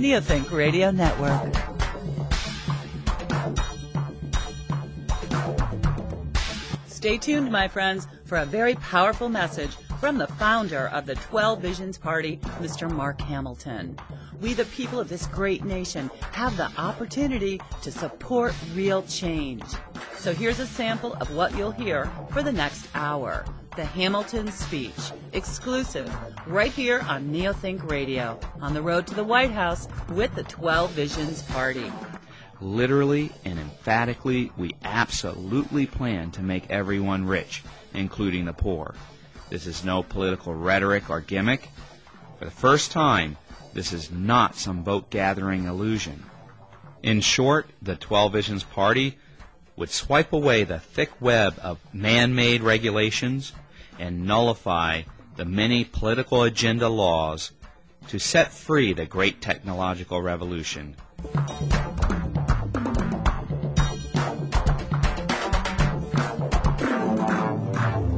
Neothink Radio Network. Stay tuned, my friends, for a very powerful message from the founder of the 12 Visions Party, Mr. Mark Hamilton. We, the people of this great nation, have the opportunity to support real change. So here's a sample of what you'll hear for the next hour. The Hamilton speech, exclusive, right here on Neothink Radio, on the road to the White House with the 12 Visions Party. Literally and emphatically, we absolutely plan to make everyone rich, including the poor. This is no political rhetoric or gimmick. For the first time, this is not some vote-gathering illusion. In short, the 12 Visions Party would swipe away the thick web of man-made regulations and nullify the many political agenda laws to set free the great technological revolution.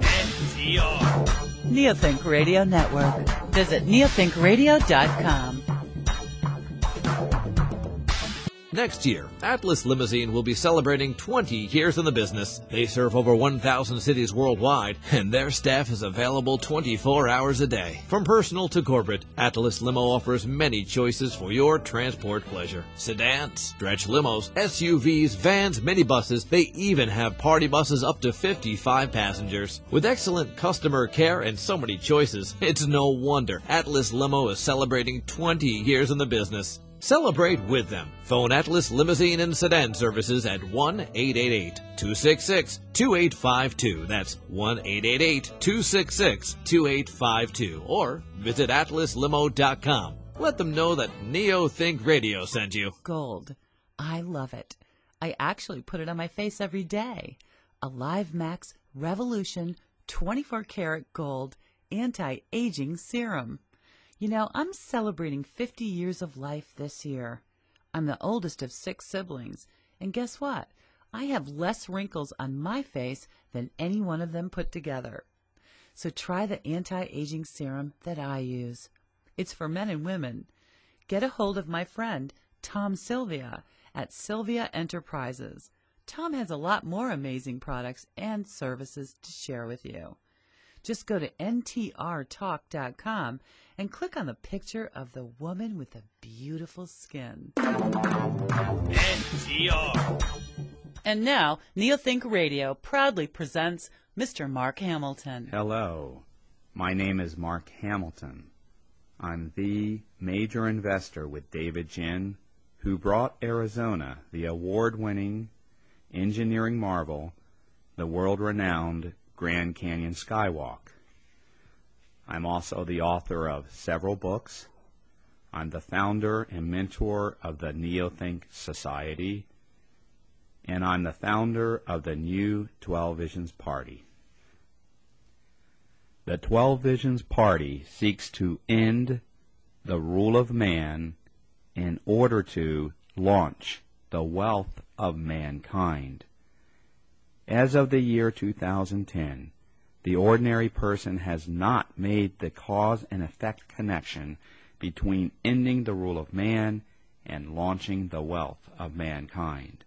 NTR. Neothink Radio Network. Visit neothinkradio.com. Next year, Atlas Limousine will be celebrating 20 years in the business. They serve over 1,000 cities worldwide, and their staff is available 24 hours a day. From personal to corporate, Atlas Limo offers many choices for your transport pleasure. Sedans, stretch limos, SUVs, vans, minibuses, they even have party buses up to 55 passengers. With excellent customer care and so many choices, it's no wonder Atlas Limo is celebrating 20 years in the business. Celebrate with them. Phone Atlas Limousine and Sedan Services at 1-888-266-2852. That's 1-888-266-2852. Or visit atlaslimo.com. Let them know that Neothink Radio sent you. Gold. I love it. I actually put it on my face every day. A Live Max Revolution 24 karat gold anti-aging serum. You know, I'm celebrating 50 years of life this year. I'm the oldest of 6 siblings, and guess what? I have less wrinkles on my face than any one of them put together. So try the anti-aging serum that I use. It's for men and women. Get a hold of my friend, Tom Sylvia, at Sylvia Enterprises. Tom has a lot more amazing products and services to share with you. Just go to ntrtalk.com and click on the picture of the woman with the beautiful skin. NTR. And now, Neothink Radio proudly presents Mr. Mark Hamilton. Hello, my name is Mark Hamilton. I'm the major investor with David Ginn, who brought Arizona the award-winning engineering marvel, the world-renowned Grand Canyon Skywalk. I'm also the author of several books. I'm the founder and mentor of the Neothink Society, and I'm the founder of the new 12 Visions Party. The 12 Visions Party seeks to end the rule of man in order to launch the wealth of mankind. As of the year 2010, the ordinary person has not made the cause and effect connection between ending the rule of man and launching the wealth of mankind.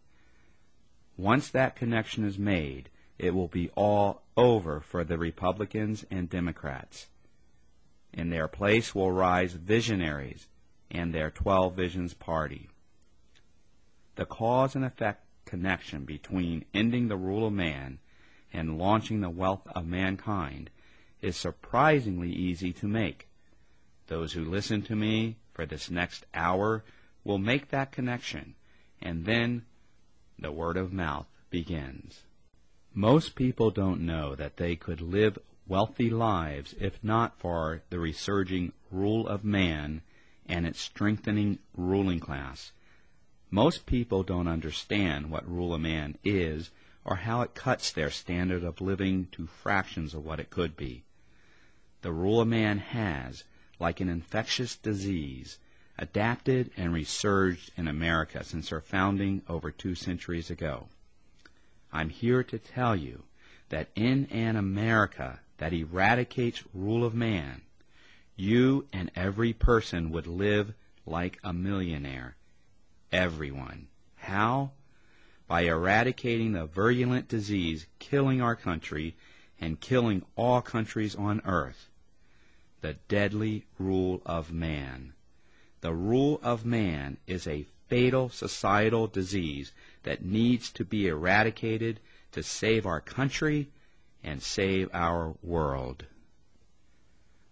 Once that connection is made, it will be all over for the Republicans and Democrats. In their place will rise visionaries and their 12 Visions Party. The cause and effect connection between ending the rule of man and launching the wealth of mankind is surprisingly easy to make. Those who listen to me for this next hour will make that connection, and then the word of mouth begins. Most people don't know that they could live wealthy lives if not for the resurging rule of man and its strengthening ruling class. Most people don't understand what rule of man is or how it cuts their standard of living to fractions of what it could be. The rule of man has, like an infectious disease, adapted and resurged in America since our founding over 2 centuries ago. I'm here to tell you that in an America that eradicates rule of man, you and every person would live like a millionaire. Everyone. How? By eradicating the virulent disease killing our country and killing all countries on earth. The deadly rule of man. The rule of man is a fatal societal disease that needs to be eradicated to save our country and save our world.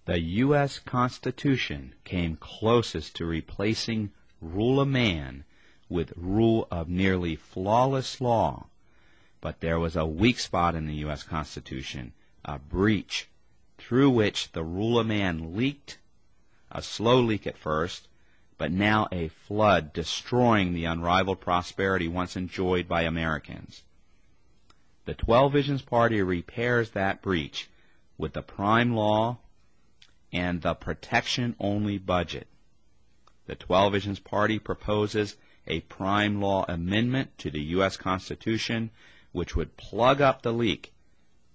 The U.S. Constitution came closest to replacing rule of man with rule of nearly flawless law, but there was a weak spot in the U.S. Constitution, a breach, through which the rule of man leaked, a slow leak at first, but now a flood destroying the unrivaled prosperity once enjoyed by Americans. The 12 Visions Party repairs that breach with the prime law and the protection-only budget. The 12 Visions Party proposes a prime law amendment to the U.S. Constitution which would plug up the leak,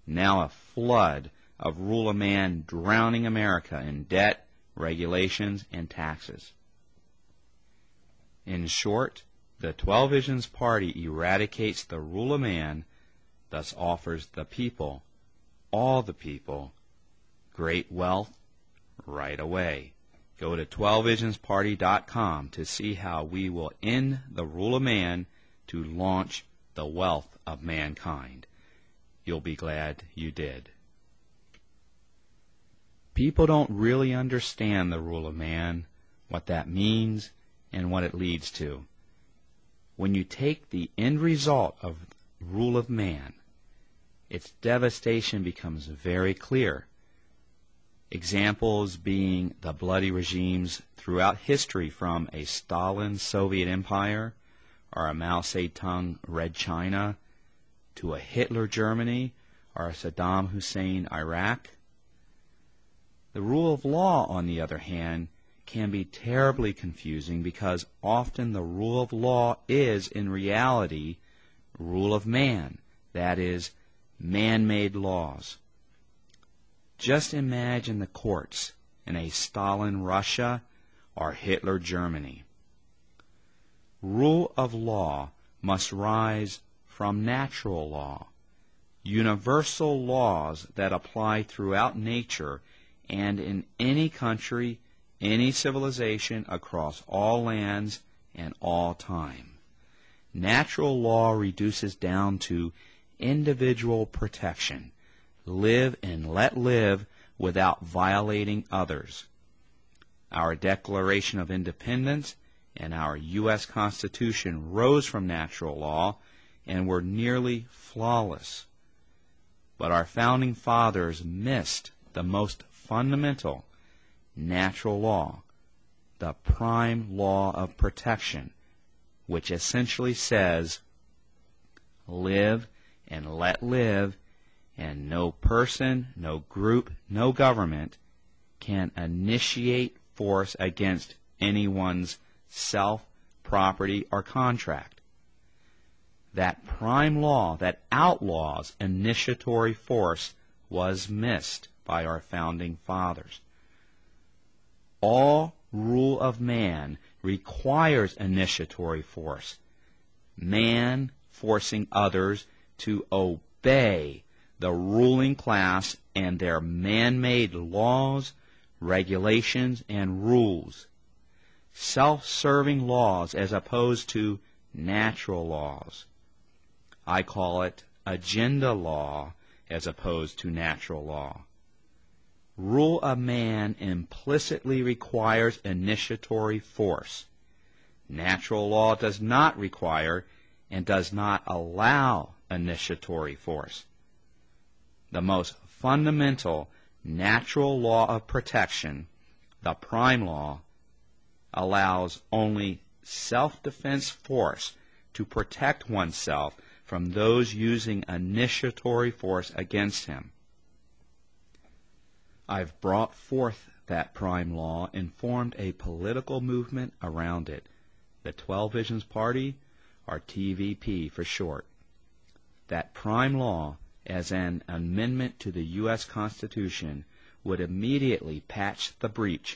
now a flood of rule of man drowning America in debt, regulations, and taxes. In short, the 12 Visions Party eradicates the rule of man, thus offers the people, all the people, great wealth right away. Go to 12visionsparty.com to see how we will end the rule of man to launch the wealth of mankind. You'll be glad you did. People don't really understand the rule of man, what that means, and what it leads to. When you take the end result of rule of man, its devastation becomes very clear. Examples being the bloody regimes throughout history from a Stalin Soviet Empire or a Mao Zedong Red China to a Hitler Germany or a Saddam Hussein Iraq. The rule of law, on the other hand, can be terribly confusing because often the rule of law is, in reality, rule of man, that is, man-made laws. Just imagine the courts in a Stalin Russia or Hitler Germany. Rule of law must rise from natural law, universal laws that apply throughout nature and in any country, any civilization across all lands and all time. Natural law reduces down to individual protection. Live and let live without violating others. Our Declaration of Independence and our U.S. Constitution rose from natural law and were nearly flawless. But our founding fathers missed the most fundamental natural law, the prime law of protection, which essentially says, live and let live, and no person, no group, no government can initiate force against anyone's self, property, or contract. That prime law that outlaws initiatory force was missed by our founding fathers. All rule of man requires initiatory force, man forcing others to obey the ruling class and their man-made laws, regulations, and rules. Self-serving laws as opposed to natural laws. I call it agenda law as opposed to natural law. Rule of man implicitly requires initiatory force. Natural law does not require and does not allow initiatory force. The most fundamental natural law of protection, the prime law, allows only self-defense force to protect oneself from those using initiatory force against him. I've brought forth that prime law and formed a political movement around it, the 12 Visions Party, or TVP for short. That prime law, as an amendment to the U.S. Constitution, would immediately patch the breach